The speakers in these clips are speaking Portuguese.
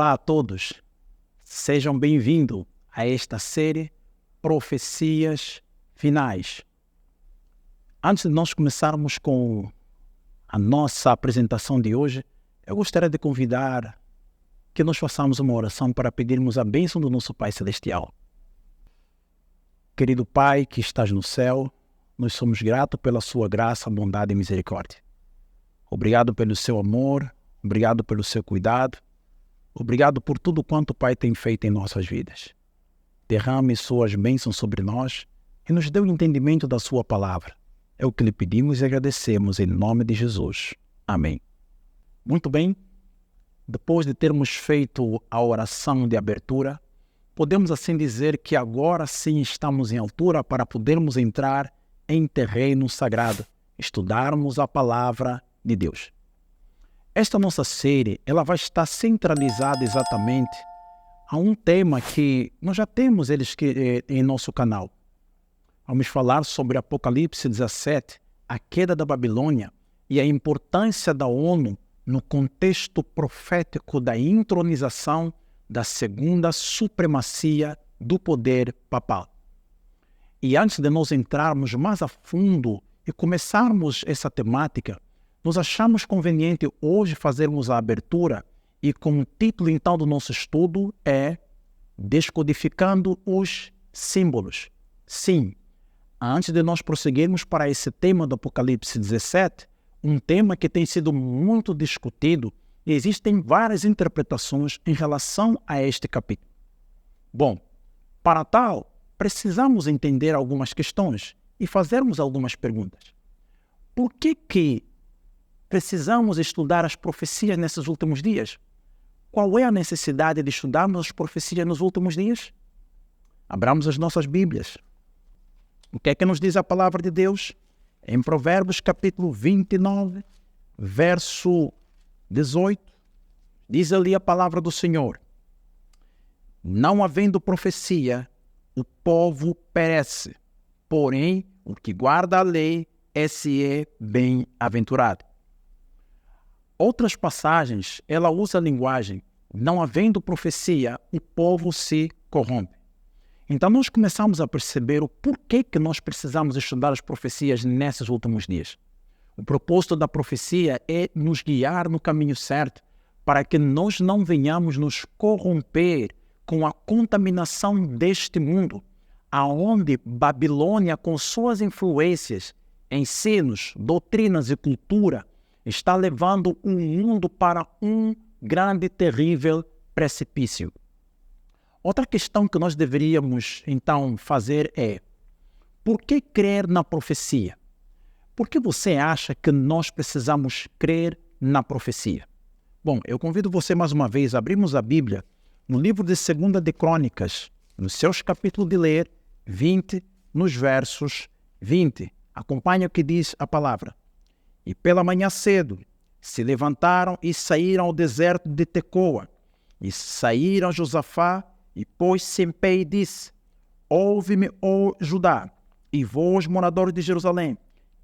Olá a todos, sejam bem-vindos a esta série Profecias Finais. Antes de nós começarmos com a nossa apresentação de hoje, eu gostaria de convidar que nós façamos uma oração para pedirmos a bênção do nosso Pai Celestial. Querido Pai que estás no céu, nós somos gratos pela sua graça, bondade e misericórdia. Obrigado pelo seu amor, obrigado pelo seu cuidado, obrigado por tudo quanto o Pai tem feito em nossas vidas. Derrame suas bênçãos sobre nós e nos dê o entendimento da sua palavra. É o que lhe pedimos e agradecemos em nome de Jesus. Amém. Muito bem, depois de termos feito a oração de abertura, podemos assim dizer que agora sim estamos em altura para podermos entrar em terreno sagrado, estudarmos a palavra de Deus. Esta nossa série, ela vai estar centralizada exatamente a um tema que nós já temos em nosso canal. Vamos falar sobre Apocalipse 17, a queda da Babilônia e a importância da ONU no contexto profético da entronização da segunda supremacia do poder papal. E antes de nós entrarmos mais a fundo e começarmos essa temática, nós achamos conveniente hoje fazermos a abertura e com o título então do nosso estudo é Descodificando os Símbolos. Sim, antes de nós prosseguirmos para esse tema do Apocalipse 17, um tema que tem sido muito discutido e existem várias interpretações em relação a este capítulo. Bom, para tal, precisamos entender algumas questões e fazermos algumas perguntas. Por que precisamos estudar as profecias nesses últimos dias? Qual é a necessidade de estudarmos as profecias nos últimos dias? Abramos as nossas Bíblias. O que é que nos diz a palavra de Deus? Em Provérbios capítulo 29, verso 18, diz ali a palavra do Senhor: não havendo profecia, o povo perece, porém o que guarda a lei, esse é bem-aventurado. Outras passagens, ela usa a linguagem, não havendo profecia, o povo se corrompe. Então nós começamos a perceber o porquê que nós precisamos estudar as profecias nesses últimos dias. O propósito da profecia é nos guiar no caminho certo, para que nós não venhamos nos corromper com a contaminação deste mundo, aonde Babilônia, com suas influências, ensinos, doutrinas e cultura, está levando o mundo para um grande e terrível precipício. Outra questão que nós deveríamos, então, fazer é: por que crer na profecia? Por que você acha que nós precisamos crer na profecia? Bom, eu convido você mais uma vez a abrirmos a Bíblia no livro de 2 de Crônicas, nos seus capítulos de ler 20, nos versos 20. Acompanhe o que diz a palavra. E pela manhã cedo se levantaram e saíram ao deserto de Tecoa. E saíram Josafá e pôs-se em pé e disse: ouve-me, ó Judá, e vós, moradores de Jerusalém,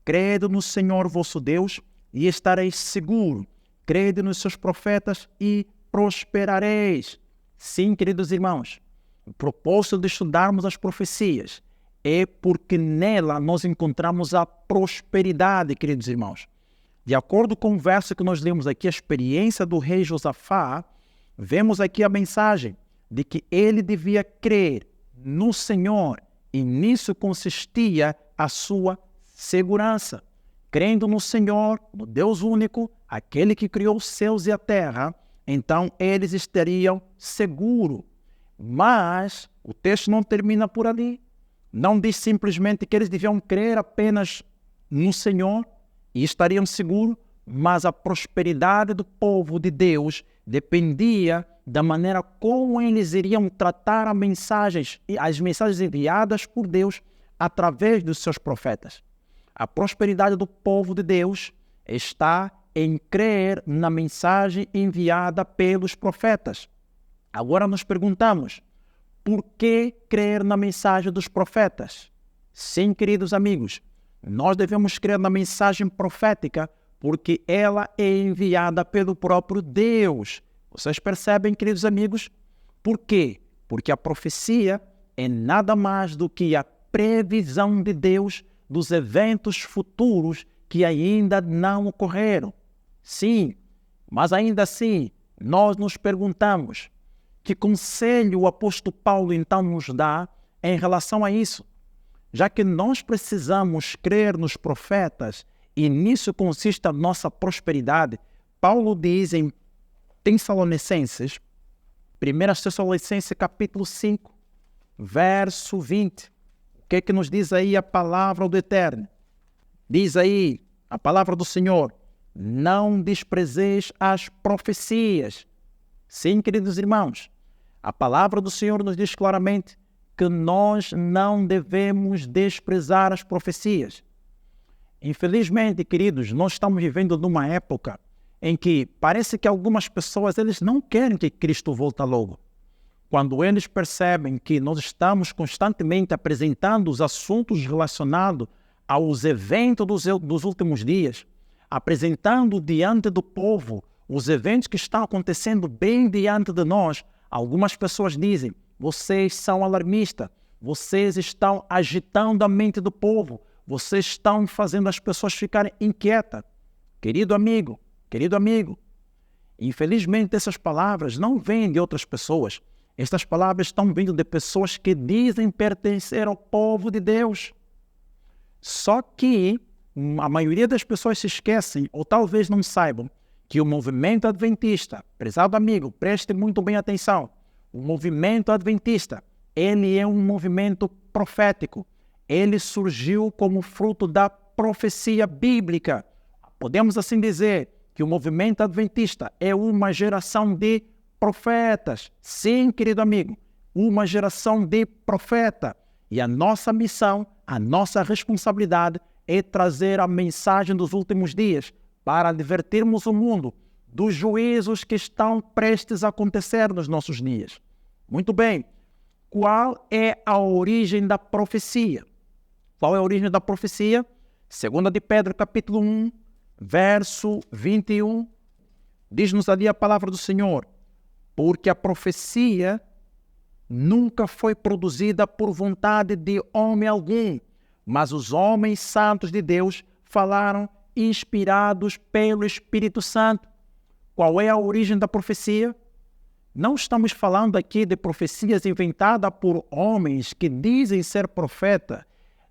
crede no Senhor vosso Deus e estareis seguro. Crede nos seus profetas e prosperareis. Sim, queridos irmãos, o propósito de estudarmos as profecias é porque nela nós encontramos a prosperidade, queridos irmãos. De acordo com o verso que nós lemos aqui, a experiência do rei Josafá, vemos aqui a mensagem de que ele devia crer no Senhor e nisso consistia a sua segurança. Crendo no Senhor, no Deus único, aquele que criou os céus e a terra, então eles estariam seguros. Mas o texto não termina por ali. Não diz simplesmente que eles deviam crer apenas no Senhor e estariam seguros, mas a prosperidade do povo de Deus dependia da maneira como eles iriam tratar as mensagens enviadas por Deus através dos seus profetas. A prosperidade do povo de Deus está em crer na mensagem enviada pelos profetas. Agora nos perguntamos, por que crer na mensagem dos profetas? Sim, queridos amigos, nós devemos crer na mensagem profética porque ela é enviada pelo próprio Deus. Vocês percebem, queridos amigos? Por quê? Porque a profecia é nada mais do que a previsão de Deus dos eventos futuros que ainda não ocorreram. Sim, mas ainda assim, nós nos perguntamos que conselho o apóstolo Paulo então nos dá em relação a isso? Já que nós precisamos crer nos profetas e nisso consiste a nossa prosperidade, Paulo diz em Tessalonicenses, 1 Tessalonicenses capítulo 5, verso 20. O que é que nos diz aí a palavra do Eterno? Diz aí a palavra do Senhor: não desprezeis as profecias. Sim, queridos irmãos, a palavra do Senhor nos diz claramente que nós não devemos desprezar as profecias. Infelizmente, queridos, nós estamos vivendo numa época em que parece que algumas pessoas eles não querem que Cristo volte logo. Quando eles percebem que nós estamos constantemente apresentando os assuntos relacionados aos eventos dos últimos dias, apresentando diante do povo os eventos que estão acontecendo bem diante de nós, algumas pessoas dizem: vocês são alarmistas, vocês estão agitando a mente do povo, vocês estão fazendo as pessoas ficarem inquietas. Querido amigo, infelizmente essas palavras não vêm de outras pessoas. Estas palavras estão vindo de pessoas que dizem pertencer ao povo de Deus. Só que a maioria das pessoas se esquecem, ou talvez não saibam, que o movimento adventista, prezado amigo, preste muito bem atenção, o movimento adventista, ele é um movimento profético. Ele surgiu como fruto da profecia bíblica. Podemos assim dizer que o movimento adventista é uma geração de profetas. Sim, querido amigo, uma geração de profeta. E a nossa missão, a nossa responsabilidade é trazer a mensagem dos últimos dias para advertirmos o mundo dos juízos que estão prestes a acontecer nos nossos dias. Muito bem, qual é a origem da profecia? Qual é a origem da profecia? 2 de Pedro, capítulo 1, verso 21, diz-nos ali a palavra do Senhor: porque a profecia nunca foi produzida por vontade de homem algum, mas os homens santos de Deus falaram inspirados pelo Espírito Santo. Qual é a origem da profecia? Não estamos falando aqui de profecias inventadas por homens que dizem ser profeta,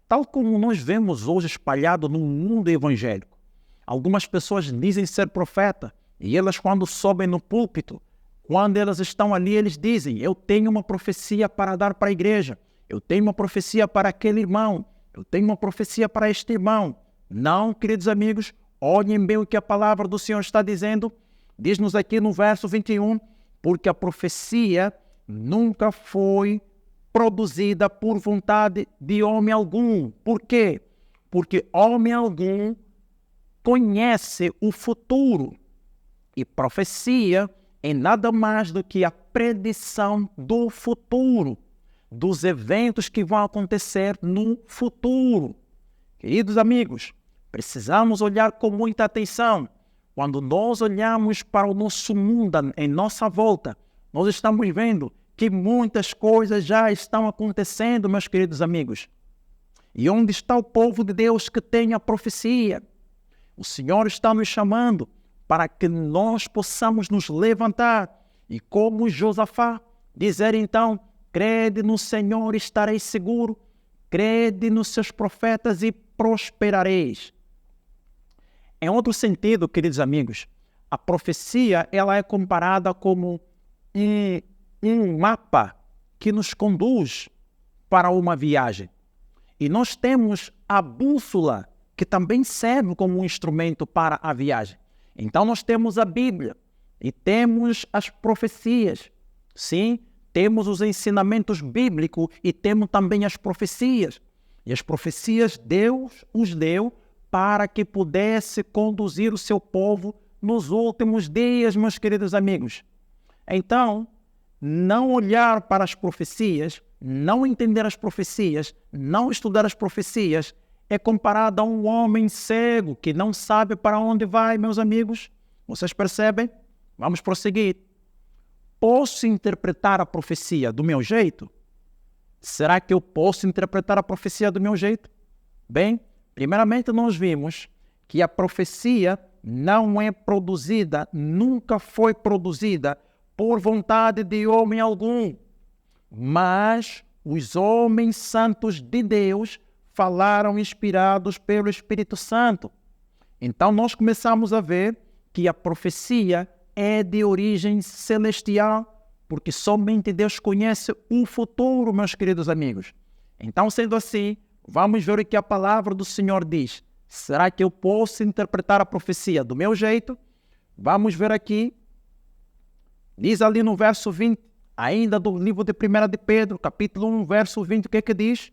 tal como nós vemos hoje espalhado no mundo evangélico. Algumas pessoas dizem ser profeta e elas, quando sobem no púlpito, quando elas estão ali, eles dizem: eu tenho uma profecia para dar para a igreja, eu tenho uma profecia para aquele irmão, eu tenho uma profecia para este irmão. Não, queridos amigos, olhem bem o que a palavra do Senhor está dizendo. Diz-nos aqui no verso 21, porque a profecia nunca foi produzida por vontade de homem algum. Por quê? Porque homem algum conhece o futuro. E profecia é nada mais do que a predição do futuro, dos eventos que vão acontecer no futuro. Queridos amigos, precisamos olhar com muita atenção. Quando nós olhamos para o nosso mundo, em nossa volta, nós estamos vendo que muitas coisas já estão acontecendo, meus queridos amigos. E onde está o povo de Deus que tem a profecia? O Senhor está nos chamando para que nós possamos nos levantar e, como Josafá, dizer então: crede no Senhor e estareis seguro, crede nos seus profetas e prosperareis. Em outro sentido, queridos amigos, a profecia ela é comparada como um mapa que nos conduz para uma viagem. E nós temos a bússola, que também serve como um instrumento para a viagem. Então nós temos a Bíblia e temos as profecias. Sim, temos os ensinamentos bíblicos e temos também as profecias. E as profecias Deus os deu para que pudesse conduzir o seu povo nos últimos dias, meus queridos amigos. Então, não olhar para as profecias, não entender as profecias, não estudar as profecias, é comparado a um homem cego que não sabe para onde vai, meus amigos. Vocês percebem? Vamos prosseguir. posso interpretar a profecia do meu jeito? Será que eu posso interpretar a profecia do meu jeito? Bem, primeiramente nós vimos que a profecia não é produzida, nunca foi produzida por vontade de homem algum, mas os homens santos de Deus falaram inspirados pelo Espírito Santo. Então nós começamos a ver que a profecia é de origem celestial, porque somente Deus conhece o futuro, meus queridos amigos. Então, sendo assim, vamos ver o que a palavra do Senhor diz. Será que eu posso interpretar a profecia do meu jeito? Vamos ver aqui. Diz ali no verso 20, ainda do livro de 1 de Pedro, capítulo 1, verso 20, o que é que diz?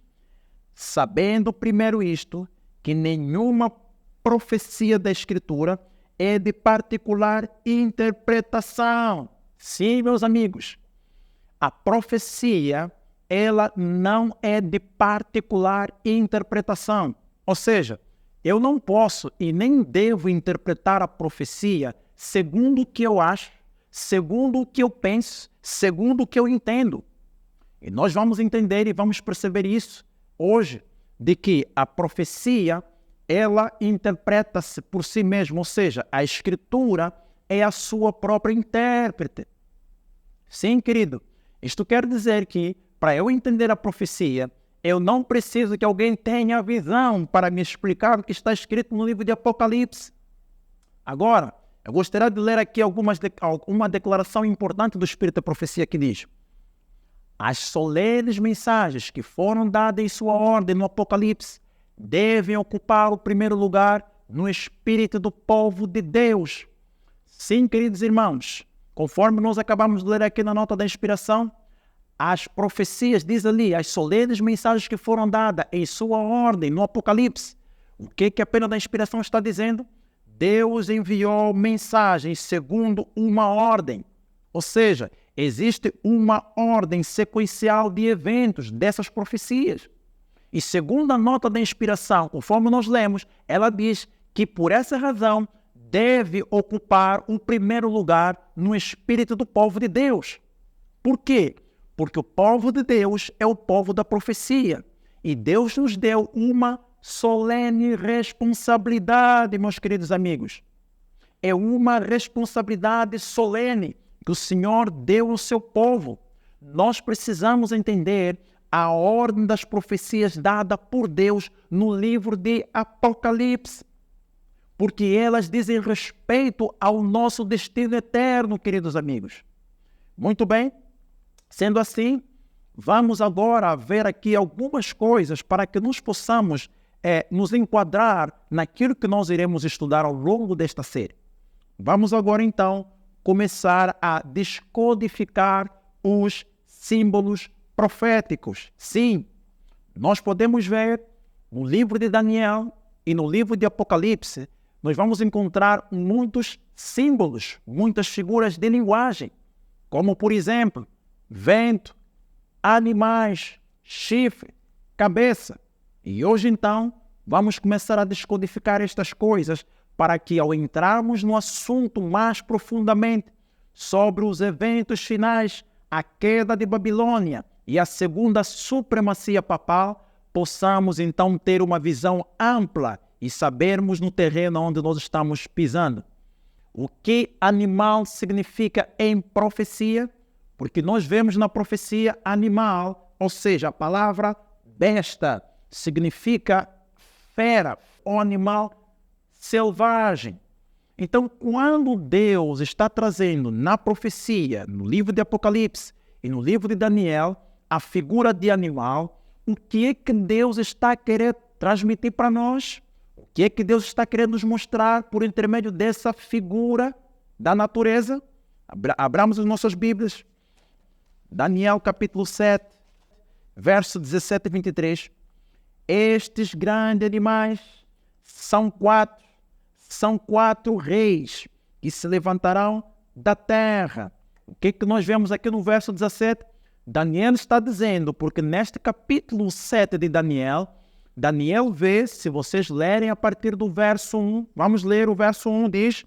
Sabendo primeiro isto, que nenhuma profecia da Escritura é de particular interpretação. Sim, meus amigos, a profecia, ela não é de particular interpretação. Ou seja, eu não posso e nem devo interpretar a profecia segundo o que eu acho, segundo o que eu penso, segundo o que eu entendo. E nós vamos entender e vamos perceber isso hoje, de que a profecia, ela interpreta-se por si mesma, ou seja, a Escritura é a sua própria intérprete. Sim, querido, isto quer dizer que, para eu entender a profecia, eu não preciso que alguém tenha a visão para me explicar o que está escrito no livro de Apocalipse. Agora, eu gostaria de ler aqui uma declaração importante do Espírito da Profecia que diz: as solenes mensagens que foram dadas em sua ordem no Apocalipse devem ocupar o primeiro lugar no espírito do povo de Deus. Sim, queridos irmãos, conforme nós acabamos de ler aqui na nota da inspiração, as profecias, diz ali, as solenes mensagens que foram dadas em sua ordem no Apocalipse. O que a pena da inspiração está dizendo? Deus enviou mensagens segundo uma ordem. Ou seja, existe uma ordem sequencial de eventos dessas profecias. E segundo a nota da inspiração, conforme nós lemos, ela diz que por essa razão deve ocupar o primeiro lugar no espírito do povo de Deus. Por quê? Porque o povo de Deus é o povo da profecia. E Deus nos deu uma solene responsabilidade, meus queridos amigos. É uma responsabilidade solene que o Senhor deu ao seu povo. Nós precisamos entender a ordem das profecias dada por Deus no livro de Apocalipse, porque elas dizem respeito ao nosso destino eterno, queridos amigos. Muito bem, sendo assim, vamos agora ver aqui algumas coisas para que nós possamos nos enquadrar naquilo que nós iremos estudar ao longo desta série. Vamos agora então começar a descodificar os símbolos proféticos. Sim, nós podemos ver no livro de Daniel e no livro de Apocalipse, nós vamos encontrar muitos símbolos, muitas figuras de linguagem, como por exemplo, vento, animais, chifre, cabeça. E hoje então, vamos começar a descodificar estas coisas para que ao entrarmos no assunto mais profundamente sobre os eventos finais, a queda de Babilônia e a segunda supremacia papal, possamos então ter uma visão ampla e sabermos no terreno onde nós estamos pisando. O que animal significa em profecia? Porque nós vemos na profecia animal, ou seja, a palavra besta significa fera, ou animal selvagem. Então, quando Deus está trazendo na profecia, no livro de Apocalipse e no livro de Daniel, a figura de animal, o que é que Deus está querendo transmitir para nós? O que é que Deus está querendo nos mostrar por intermédio dessa figura da natureza? Abramos as nossas Bíblias. Daniel capítulo 7, verso 17 e 23. Estes grandes animais são quatro reis que se levantarão da terra. O que nós vemos aqui no verso 17? Daniel está dizendo, porque neste capítulo 7 de Daniel, Daniel vê, se vocês lerem a partir do verso 1, vamos ler o verso 1, diz: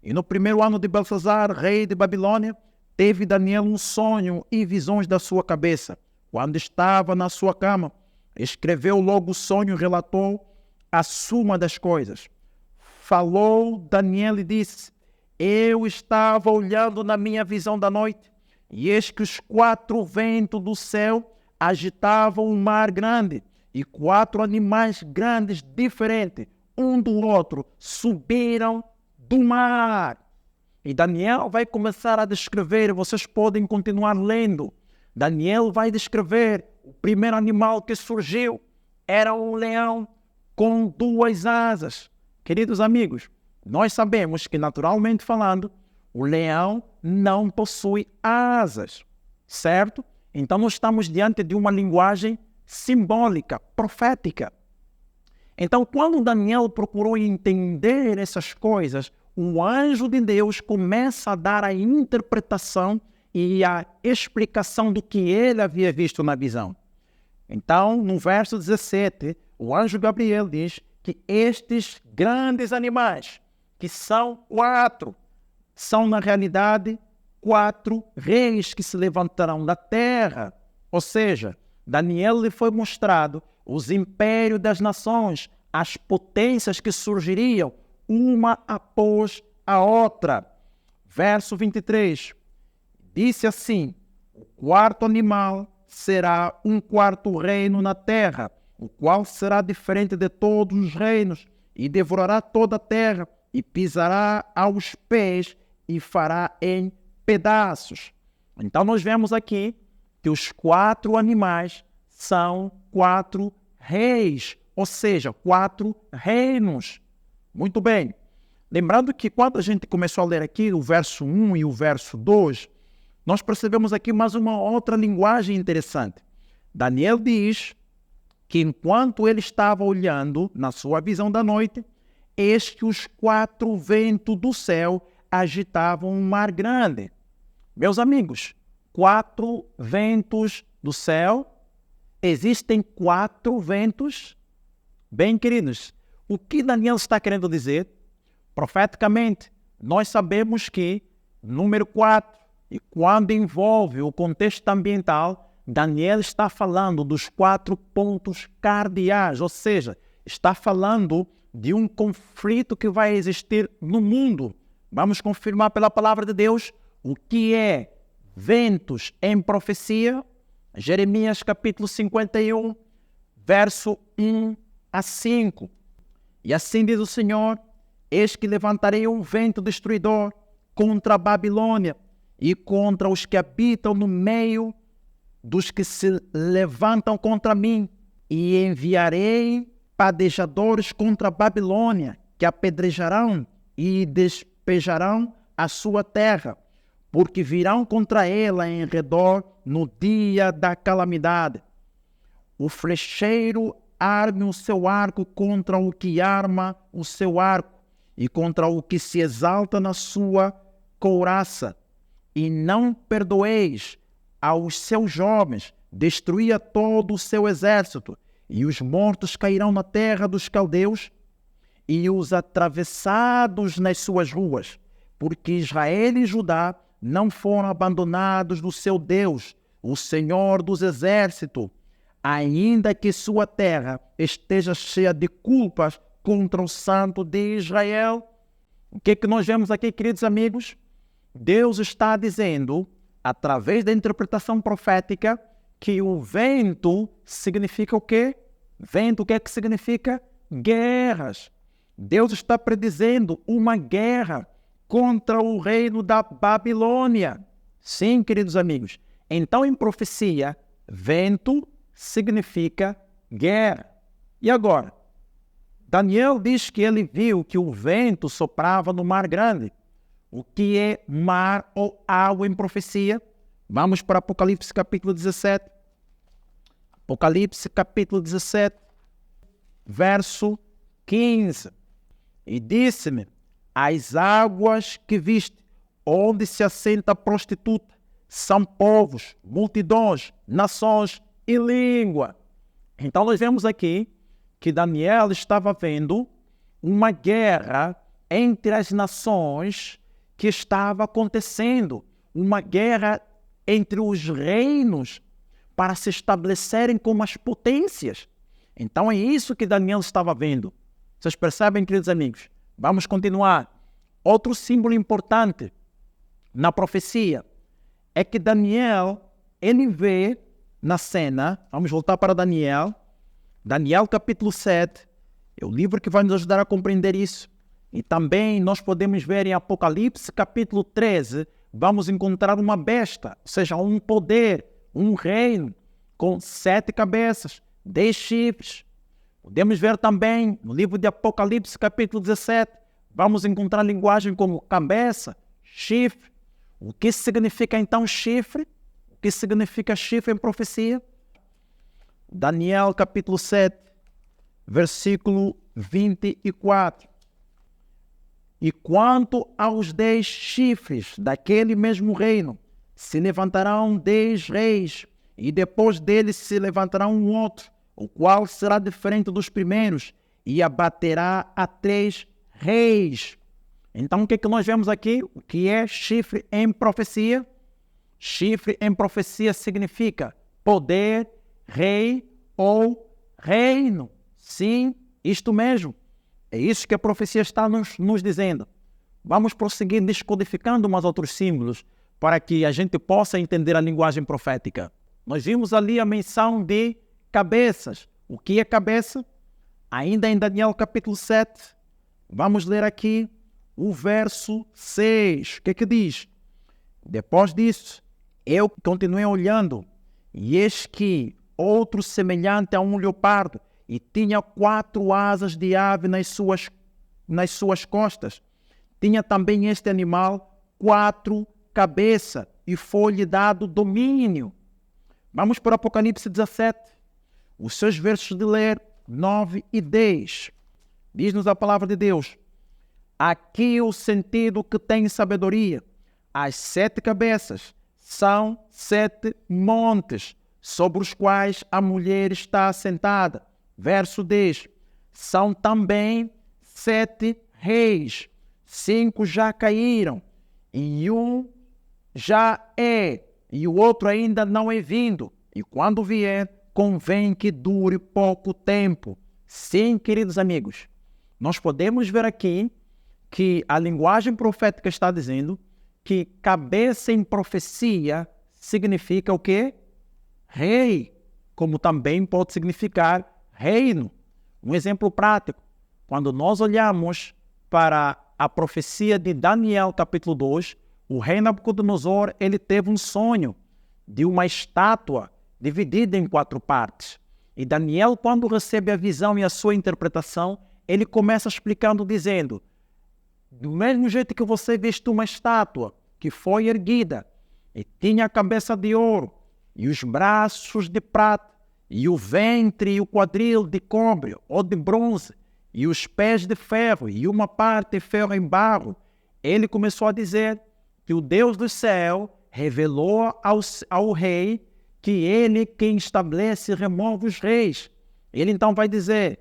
e no primeiro ano de Belsazar, rei de Babilônia, teve Daniel um sonho e visões da sua cabeça. Quando estava na sua cama, escreveu logo o sonho e relatou a suma das coisas. Falou Daniel e disse: eu estava olhando na minha visão da noite, e eis que os 4 ventos do céu agitavam um mar grande, e 4 animais grandes diferentes, um do outro, subiram do mar. E Daniel vai começar a descrever, vocês podem continuar lendo. Daniel vai descrever o primeiro animal que surgiu. Era um leão com 2 asas. Queridos amigos, nós sabemos que, naturalmente falando, o leão não possui asas, certo? Então, nós estamos diante de uma linguagem simbólica, profética. Então, quando Daniel procurou entender essas coisas, o anjo de Deus começa a dar a interpretação e a explicação do que ele havia visto na visão. Então, no verso 17, o anjo Gabriel diz que estes grandes animais, que são 4, são na realidade 4 reis que se levantarão da terra. Ou seja, Daniel lhe foi mostrado os impérios das nações, as potências que surgiriam uma após a outra. Verso 23, disse assim: o 4º animal será um 4º reino na terra, o qual será diferente de todos os reinos, e devorará toda a terra, e pisará aos pés, e fará em pedaços. Então nós vemos aqui que os 4 animais são 4 reis, ou seja, 4 reinos. Muito bem. Lembrando que quando a gente começou a ler aqui o verso 1 e o verso 2, nós percebemos aqui mais uma outra linguagem interessante. Daniel diz que enquanto ele estava olhando na sua visão da noite, eis que os 4 ventos do céu agitavam um mar grande. Meus amigos, 4 ventos do céu, existem 4 ventos. Bem, queridos, o que Daniel está querendo dizer? Profeticamente, nós sabemos que número 4, e quando envolve o contexto ambiental, Daniel está falando dos 4 pontos cardeais, ou seja, está falando de um conflito que vai existir no mundo. Vamos confirmar pela palavra de Deus o que é ventos em profecia. Jeremias capítulo 51, verso 1 a 5. E assim diz o Senhor: eis que levantarei um vento destruidor contra a Babilônia e contra os que habitam no meio dos que se levantam contra mim, e enviarei padejadores contra a Babilônia, que apedrejarão e despejarão a sua terra, porque virão contra ela em redor no dia da calamidade. O flecheiro arme o seu arco contra o que arma o seu arco, e contra o que se exalta na sua couraça. E não perdoeis aos seus jovens, destruía todo o seu exército, e os mortos cairão na terra dos caldeus, e os atravessados nas suas ruas, porque Israel e Judá não foram abandonados do seu Deus, o Senhor dos exércitos, ainda que sua terra esteja cheia de culpas contra o Santo de Israel. O que nós vemos aqui, queridos amigos? Deus está dizendo, através da interpretação profética, que o vento significa o quê? Vento, o que é que significa? Guerras. Deus está predizendo uma guerra contra o reino da Babilônia. Sim, queridos amigos. Então, em profecia, vento significa guerra. E agora? Daniel diz que ele viu que o vento soprava no mar grande. O que é mar ou água em profecia? Vamos para Apocalipse capítulo 17. Apocalipse capítulo 17, verso 15. E disse-me: as águas que viste, onde se assenta a prostituta, são povos, multidões, nações e língua. Então nós vemos aqui que Daniel estava vendo uma guerra entre as nações que estava acontecendo. uma guerra entre os reinos para se estabelecerem como as potências. Então é isso que Daniel estava vendo. Vocês percebem, queridos amigos? Vamos continuar. Outro símbolo importante na profecia é que Daniel, ele vê na cena, vamos voltar para Daniel capítulo 7, é o livro que vai nos ajudar a compreender isso. E também nós podemos ver em Apocalipse capítulo 13, vamos encontrar uma besta, ou seja, um poder, um reino com 7 cabeças, 10 chifres. Podemos ver também no livro de Apocalipse capítulo 17, vamos encontrar linguagem como cabeça, chifre. O que significa então chifre? O que significa chifre em profecia? Daniel capítulo 7, versículo 24. E quanto aos 10 chifres daquele mesmo reino, se levantarão 10 reis, e depois deles se levantará um outro, o qual será diferente dos primeiros, e abaterá a 3 reis. Então o que é que nós vemos aqui? O que é chifre em profecia? Chifre em profecia significa poder, rei ou reino. Sim, isto mesmo. É isso que a profecia está nos dizendo. Vamos prosseguir descodificando mais outros símbolos para que a gente possa entender a linguagem profética. Nós vimos ali a menção de cabeças. O que é cabeça? Ainda em Daniel capítulo 7, vamos ler aqui o verso 6. O que é que diz? Depois disso, eu continuei olhando, e eis que outro semelhante a um leopardo, e tinha 4 asas de ave nas suas costas. Tinha também este animal 4 cabeças, e foi-lhe dado domínio. Vamos para o Apocalipse 17, os seus versos de ler 9 e 10. Diz-nos a palavra de Deus: aqui o sentido que tem sabedoria. As 7 cabeças são 7 montes, sobre os quais a mulher está assentada. Verso 10. São também 7 reis. 5 já caíram, e um já é, e o outro ainda não é vindo. E quando vier, convém que dure pouco tempo. Sim, queridos amigos, nós podemos ver aqui que a linguagem profética está dizendo que cabeça em profecia significa o quê? Rei, como também pode significar reino. Um exemplo prático, quando nós olhamos para a profecia de Daniel capítulo 2, o rei Nabucodonosor, ele teve um sonho de uma estátua dividida em 4 partes. E Daniel, quando recebe a visão e a sua interpretação, ele começa explicando, dizendo: do mesmo jeito que você viste uma estátua que foi erguida e tinha a cabeça de ouro e os braços de prata e o ventre e o quadril de cobre ou de bronze e os pés de ferro e uma parte de ferro em barro, ele começou a dizer que o Deus do céu revelou ao rei que ele quem estabelece e remove os reis. Ele então vai dizer: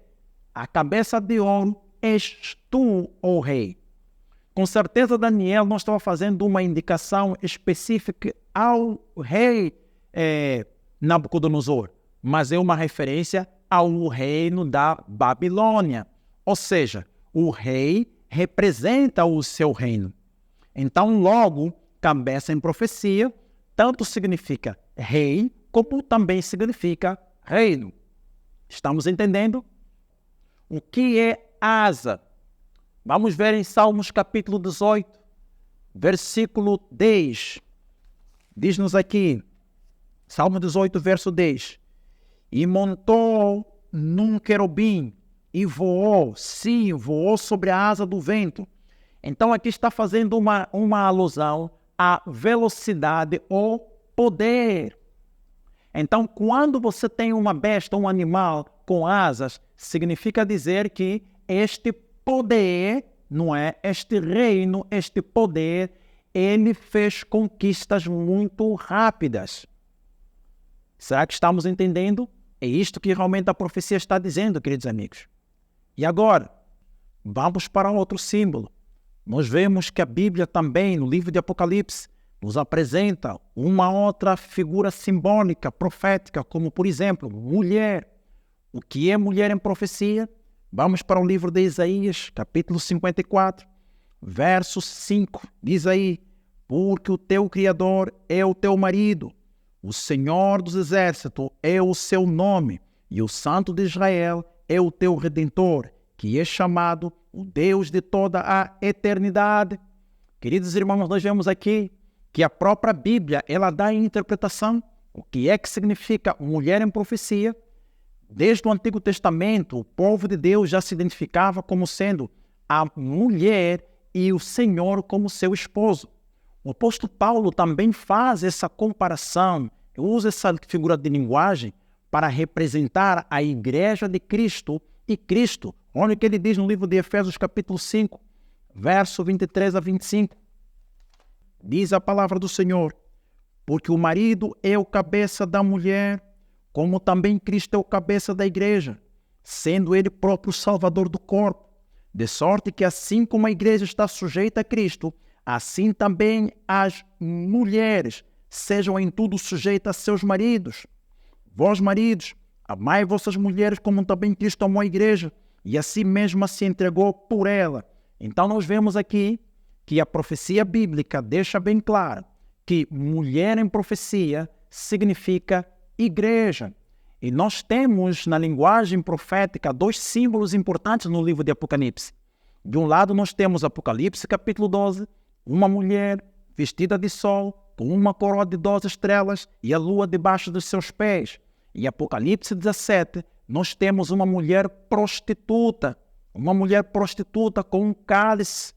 a cabeça de ouro és tu, ó rei. Com certeza Daniel não estava fazendo uma indicação específica ao rei Nabucodonosor, mas é uma referência ao reino da Babilônia. Ou seja, o rei representa o seu reino. Então, logo, cabeça em profecia tanto significa rei, como também significa reino. Estamos entendendo? O que é asa? Vamos ver em Salmos capítulo 18, versículo 10. Diz-nos aqui, Salmo 18, verso 10. E montou num querubim e voou, sim, voou sobre a asa do vento. Então aqui está fazendo uma alusão à velocidade ou poder. Então, quando você tem uma besta, um animal com asas, significa dizer que este poder, não é? Este reino, este poder, ele fez conquistas muito rápidas. Será que estamos entendendo? É isto que realmente a profecia está dizendo, queridos amigos. E agora, vamos para outro símbolo. Nós vemos que a Bíblia também, no livro de Apocalipse, nos apresenta uma outra figura simbólica, profética, como, por exemplo, mulher. O que é mulher em profecia? Vamos para o livro de Isaías, capítulo 54, verso 5. Diz aí: porque o teu Criador é o teu marido, o Senhor dos Exércitos é o seu nome, e o Santo de Israel é o teu Redentor, que é chamado o Deus de toda a eternidade. Queridos irmãos, nós vemos aqui que a própria Bíblia, ela dá a interpretação. O que é que significa mulher em profecia? Desde o Antigo Testamento, o povo de Deus já se identificava como sendo a mulher e o Senhor como seu esposo. O apóstolo Paulo também faz essa comparação, usa essa figura de linguagem para representar a igreja de Cristo e Cristo. Olha o que ele diz no livro de Efésios, capítulo 5, verso 23 a 25. Diz a palavra do Senhor: porque o marido é o cabeça da mulher, como também Cristo é o cabeça da igreja, sendo ele próprio o salvador do corpo. De sorte que assim como a igreja está sujeita a Cristo, assim também as mulheres sejam em tudo sujeitas a seus maridos. Vós, maridos, amai vossas mulheres como também Cristo amou a igreja, e assim mesmo se entregou por ela. Então nós vemos aqui que a profecia bíblica deixa bem claro que mulher em profecia significa igreja. E nós temos na linguagem profética dois símbolos importantes no livro de Apocalipse. De um lado nós temos Apocalipse capítulo 12, uma mulher vestida de sol, com uma coroa de 12 estrelas e a lua debaixo dos seus pés. Em Apocalipse 17, nós temos uma mulher prostituta com um cálice,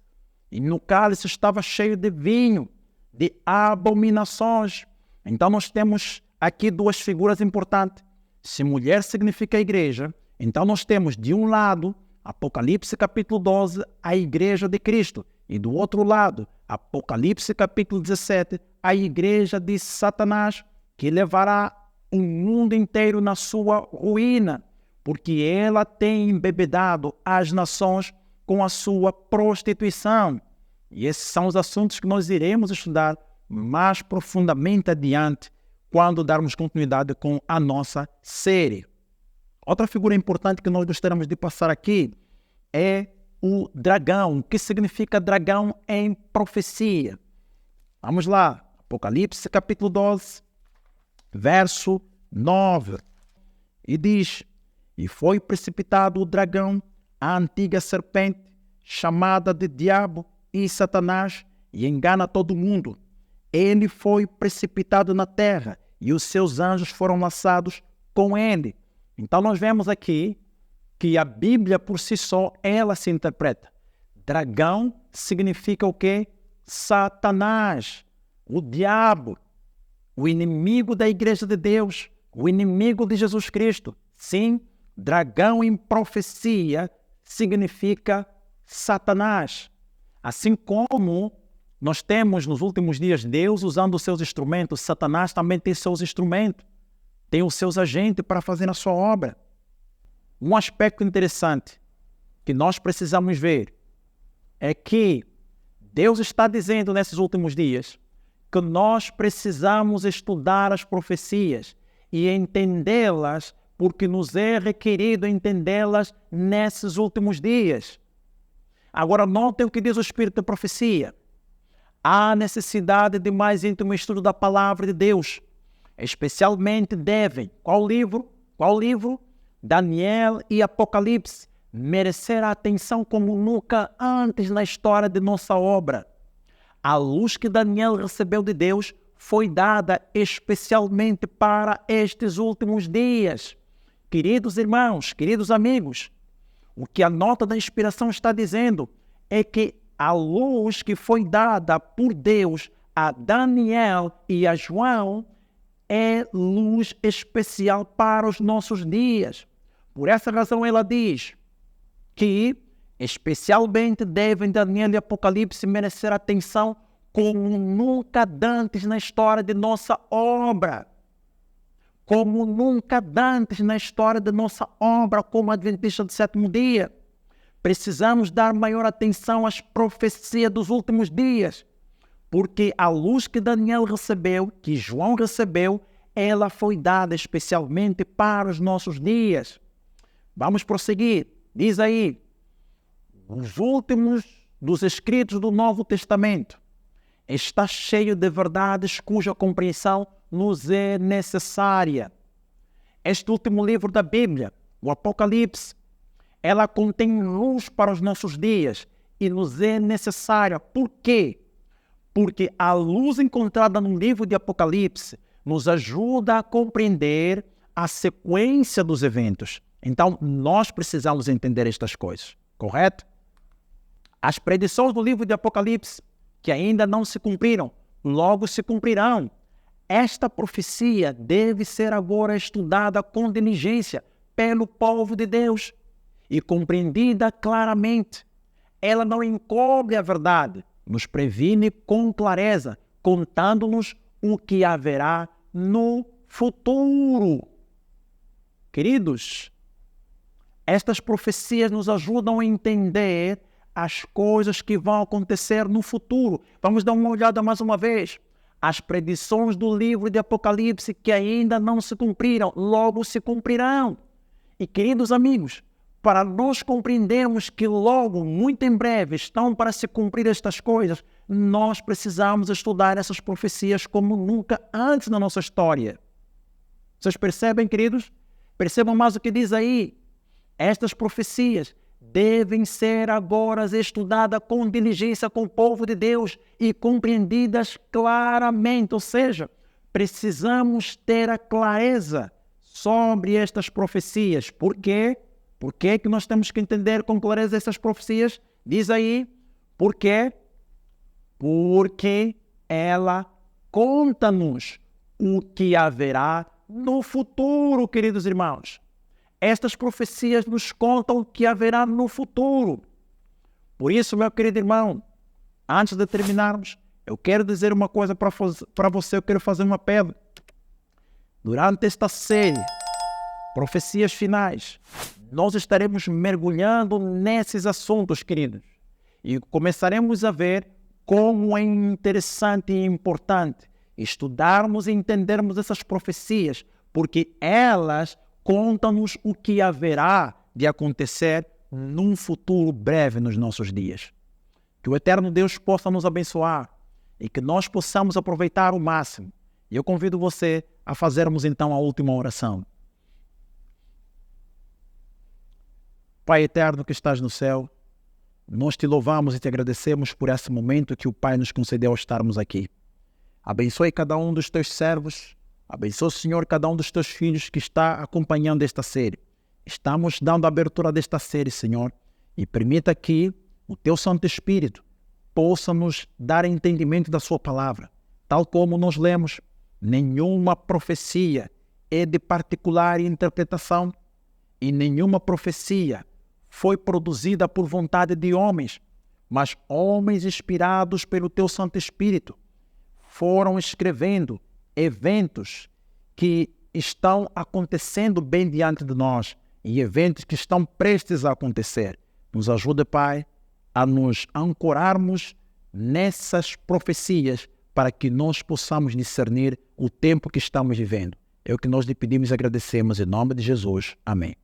e no cálice estava cheio de vinho, de abominações. Então nós temos aqui duas figuras importantes. Se mulher significa igreja, então nós temos de um lado, Apocalipse capítulo 12, a igreja de Cristo, e do outro lado, Apocalipse capítulo 17, a igreja de Satanás, que levará o mundo inteiro na sua ruína, porque ela tem embebedado as nações com a sua prostituição. E esses são os assuntos que nós iremos estudar mais profundamente adiante, quando darmos continuidade com a nossa série. Outra figura importante que nós gostaríamos de passar aqui é o dragão. O que significa dragão em profecia? Vamos lá, Apocalipse capítulo 12, verso 9. E diz: e foi precipitado o dragão, a antiga serpente, chamada de Diabo e Satanás, e engana todo mundo. Ele foi precipitado na terra, e os seus anjos foram lançados com ele. Então nós vemos aqui que a Bíblia por si só, ela se interpreta. Dragão significa o quê? Satanás, o diabo, o inimigo da igreja de Deus, o inimigo de Jesus Cristo. Sim, dragão em profecia significa Satanás. Assim como nós temos nos últimos dias Deus usando os seus instrumentos, Satanás também tem seus instrumentos, tem os seus agentes para fazer a sua obra. Um aspecto interessante que nós precisamos ver é que Deus está dizendo nesses últimos dias que nós precisamos estudar as profecias e entendê-las, porque nos é requerido entendê-las nesses últimos dias. Agora, notem o que diz o Espírito da profecia. Há necessidade de mais íntimo estudo da palavra de Deus. Especialmente devem, qual livro? Daniel e Apocalipse, merecer a atenção como nunca antes na história de nossa obra. A luz que Daniel recebeu de Deus foi dada especialmente para estes últimos dias. Queridos irmãos, queridos amigos, o que a nota da inspiração está dizendo é que a luz que foi dada por Deus a Daniel e a João é luz especial para os nossos dias. Por essa razão ela diz que especialmente devem Daniel e Apocalipse merecer atenção como nunca antes na história de nossa obra. Como nunca antes na história de nossa obra como adventista do sétimo dia. Precisamos dar maior atenção às profecias dos últimos dias, Porque a luz que Daniel recebeu, que João recebeu, ela foi dada especialmente para os nossos dias. Vamos prosseguir. Diz aí, os últimos dos escritos do Novo Testamento está cheio de verdades cuja compreensão nos é necessária. Este último livro da Bíblia, o Apocalipse, ela contém luz para os nossos dias e nos é necessária. Por quê? Porque a luz encontrada no livro de Apocalipse nos ajuda a compreender a sequência dos eventos. Então, nós precisamos entender estas coisas, correto? As predições do livro de Apocalipse, que ainda não se cumpriram, logo se cumprirão. Esta profecia deve ser agora estudada com diligência pelo povo de Deus e compreendida claramente. Ela não encobre a verdade, nos previne com clareza, contando-nos o que haverá no futuro. Queridos, estas profecias nos ajudam a entender as coisas que vão acontecer no futuro. Vamos dar uma olhada mais uma vez. As predições do livro de Apocalipse que ainda não se cumpriram, logo se cumprirão. E, queridos amigos, para nós compreendermos que logo, muito em breve, estão para se cumprir estas coisas, nós precisamos estudar essas profecias como nunca antes na nossa história. Vocês percebem, queridos? Percebam mais o que diz aí. Estas profecias devem ser agora estudadas com diligência com o povo de Deus e compreendidas claramente. Ou seja, precisamos ter a clareza sobre estas profecias. Por quê? Por que que nós temos que entender com clareza essas profecias? Diz aí, por quê? Porque ela conta-nos o que haverá no futuro, queridos irmãos. Estas profecias nos contam o que haverá no futuro. Por isso, meu querido irmão, antes de terminarmos, eu quero dizer uma coisa para você, eu quero fazer um apelo. Durante esta série, Profecias Finais, nós estaremos mergulhando nesses assuntos, queridos. E começaremos a ver como é interessante e importante estudarmos e entendermos essas profecias, porque elas contam-nos o que haverá de acontecer num futuro breve nos nossos dias. Que o eterno Deus possa nos abençoar e que nós possamos aproveitar o máximo. E eu convido você a fazermos então a última oração. Pai eterno que estás no céu, nós te louvamos e te agradecemos por esse momento que o Pai nos concedeu ao estarmos aqui. Abençoe cada um dos teus servos. Abençoe, Senhor, cada um dos teus filhos que está acompanhando esta série. Estamos dando a abertura desta série, Senhor, e permita que o teu Santo Espírito possa nos dar entendimento da sua palavra. Tal como nós lemos, nenhuma profecia é de particular interpretação e nenhuma profecia foi produzida por vontade de homens, mas homens inspirados pelo teu Santo Espírito foram escrevendo eventos que estão acontecendo bem diante de nós e eventos que estão prestes a acontecer. Nos ajude, Pai, a nos ancorarmos nessas profecias para que nós possamos discernir o tempo que estamos vivendo. É o que nós lhe pedimos e agradecemos em nome de Jesus. Amém.